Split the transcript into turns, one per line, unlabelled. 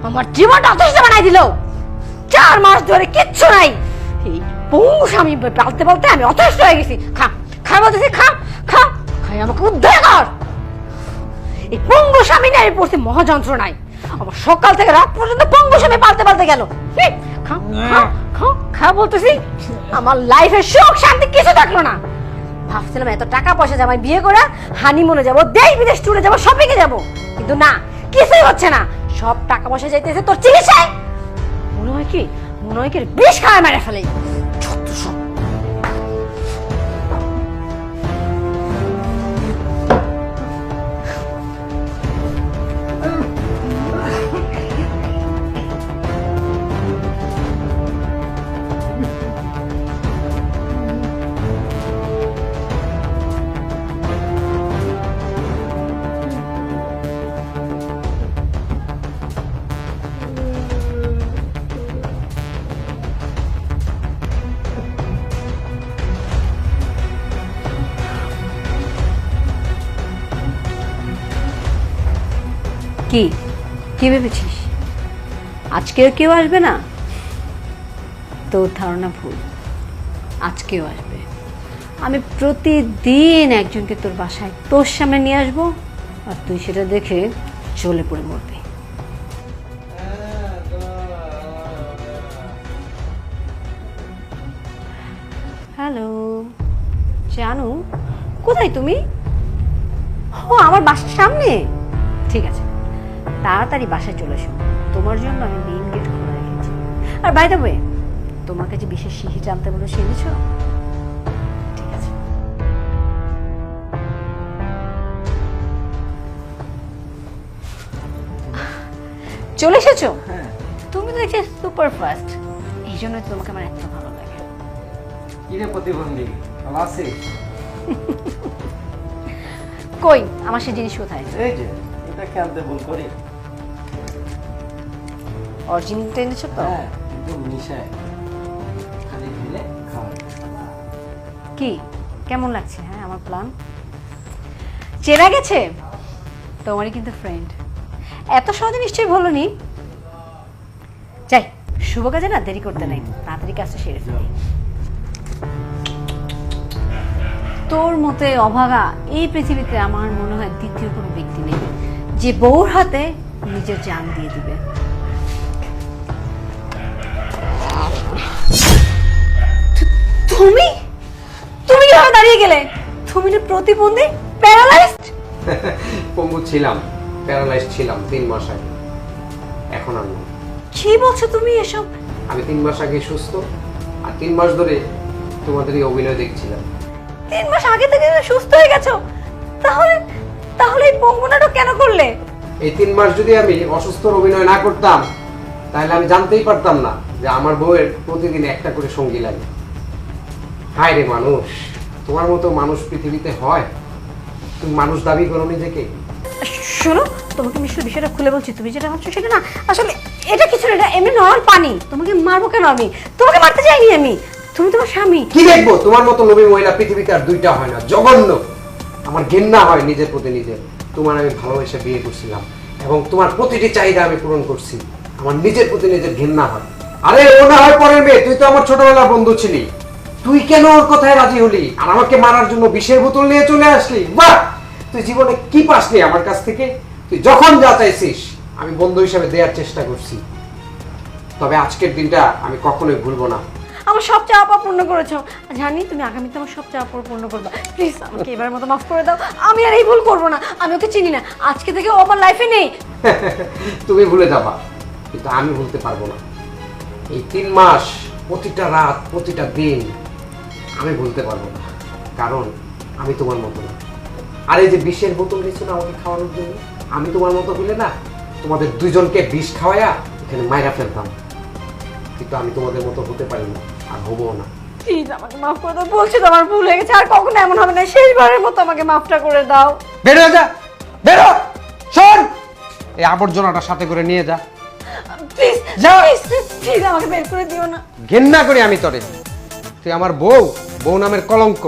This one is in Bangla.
আমার জীবনটা অতিষ্ঠ বানাই দিল। 4 মাস ধরে কিচ্ছু নাই, এই পঙ্গু স্বামী পালতে পালতে আমি অতিষ্ঠ হয়ে গেছি। খা খা বলতেছি, খা খা খাই, আমাকে উদ্ধার কর। এই পঙ্গু স্বামী নিয়ে আমি পড়ছি মহাযন্ত্রণায়। আমার সকাল থেকে রাত পর্যন্ত পঙ্গু স্বামী পালতে পালতে গেল। খা খা খা খা বলতেছি, আমার লাইফে সুখ শান্তি কিছু থাকলো না। ভাবছিলাম এত টাকা পয়সা জামাই বিয়ে করে হানিমুনে যাবো, দেশ বিদেশ ট্যুরে যাবো, শপিং এ যাবো, কিন্তু না, কিছুই হচ্ছে না। সব টাকা পয়সা যাইতেছে তোর চিকিৎসায়। মনে হয় কি বিষ খায় মেরে ফেলে। কি কি ভেবেছিস আজকেও কেউ আসবে না? তোর ধারণা ভুল, আজকেও আসবে। আমি প্রতিদিন একজনকে তোর বাসায় তোর সামনে নিয়ে আসবো, আর তুই সেটা দেখে জ্বলে পড়ে মরবি। হ্যালো জানু, কোথায় তুমি? ও, আমার বাসার সামনে। ঠিক আছে, তাড়াতাড়ি বাসায় চলে এসো, তোমার জন্য আমি মেইন গেট খোলা রেখেছি। আর বাই দ্য ওয়ে, তোমাকে যে বিশেষ সিঁড়ি টানতে বলে শিখেছো? ঠিক আছে। চলে এসেছো? তুমি তো দেখছি সুপার ফাস্ট, এই জন্য তোমাকে আমার এত ভালো লাগে।
কিরে প্রতিবন্ধী, ভালো আছিস?
কই আমার সেই জিনিস কোথায়?
এই যে এটা খেলতে ভুল করি।
অরিজিনালটা এনেছো তো?
হ্যাঁ, একদম মিশায় খালি দিলে খাওয়া।
কি কেমন লাগছে? হ্যাঁ, আমার প্ল্যান চেনা গেছে? তোমারই কিন্তু ফ্রেন্ড, এত সহজে নিশ্চয়ই বলনি। যাই, শুভ কাজে না দেরি করতে নাই, তাড়াতাড়ি কাজটা সেরে ফেলি। তোর মতে অভাগা এই পৃথিবীতে আমার মনে হয় দ্বিতীয় কোনো ব্যক্তি নেই যে বউর হাতে নিজের জান দিয়ে দিবে। তুমি তুমি কিভাবে দাঁড়িয়ে গেলে? তুমি যে প্রতিবন্ধী, প্যারালাইজড।
পঙ্গু ছিলাম, প্যারালাইজড ছিলাম 3 মাস আগে, এখন আর না।
কি বলছো তুমি এসব?
আমি 3 মাস আগে সুস্থ, আর 3 মাস ধরে তোমাদের এই অভিনয় দেখছিলাম।
3 মাস আগে থেকে সুস্থ হয়ে গেছো? তাহলে তাহলে এই পঙ্গু নাটক কেন করলে?
এই 3 মাস যদি আমি অসুস্থর অভিনয় না করতাম, তাহলে আমি জানতেই পারতাম না যে আমার বউয়ের প্রতিদিন একটা করে সঙ্গী লাগে। হায় রে মানুষ, তোমার মতো মানুষ পৃথিবীতে হয়? তুমি মানুষ দাবি করো নিজেকে?
শোনো, তোমাকে আমি আসলে বিষয়টা খুলে বলছি, তুমি যেটা ভাবছো সেটা না। আসলে এটা কিছু না, এটা এমনি নর্মাল পানি। তোমাকে মারবো কেন? আমি তোমাকে মারতে চাইনি, আমি তুমি তোমার স্বামী।
কি দেখবো, তোমার মতো লোভী মহিলা পৃথিবীতে আর 2টা হয় না, জঘন্য। আমার ঘেন্না হয় নিজের প্রতি নিজের। তোমার আমি ভালোবেসে বিয়ে করছিলাম এবং তোমার প্রতিটি চাহিদা আমি পূরণ করছি, আমার নিজের প্রতি নিজের ঘেন্না হয়। আরে ও না হয় পরের মেয়ে, তুই তো আমার ছোটবেলার বন্ধু ছিলি, তুই কেন ওর কথায় রাজি হলি আর আমাকে মারার জন্য বিষের বোতল নিয়ে চলে আসলি? বাহ, তুই জীবনে কি পাসনি আমার কাছ থেকে? তুই যখন যা চাইছিস আমি বন্ধু হিসেবে দেওয়ার চেষ্টা করছি, তবে আজকের দিনটা আমি কখনোই ভুলবো না।
আমার সব চাওয়া পাওয়া পূর্ণ করেছো, জানি তুমি আগামীতে আমার সব চাওয়া পাওয়া পূর্ণ করবে। প্লিজ আমাকে এবার মতো মাফ করে দাও, আমি আর এই ভুল করবো না। আমি ওকে চিনি না, আজকে থেকে ও আমার লাইফে নেই।
তুমি ভুলে যাবা, কিন্তু আমি ভুলতে পারবো না। এই 3 মাস প্রতিটা রাত প্রতিটা দিন আমি ভুলতে পারবো না, কারণ আমি তোমার মতো না। আর এই যে বিষের বোতল দিয়েছো না আমাকে খাওয়ানোর জন্য, আমি তোমার মতো হইলে না তোমাদের দুজনকে বিষ খাওয়াইয়া এখানে মাইরা ফেলতাম, কিন্তু আমি তোমাদের মতো হতে পারি না, আর হবো না।
প্লিজ আমাকে মাফ করে দাও, বলছি তো আমার ভুল হয়ে গেছে, আর কখনো এমন হবে না। শেষবারের মতো আমাকে মাফটা করে দাও।
বের হয়ে যা, বেরো, শোন, এই আবর্জনাটা সাথে করে নিয়ে যা।
প্লিজ
যা।
প্লিজ আমাকে বের করে দিও না।
ঘেন্না করি আমি তোরে, তুই আমার বউ, বউ নামের কলঙ্ক।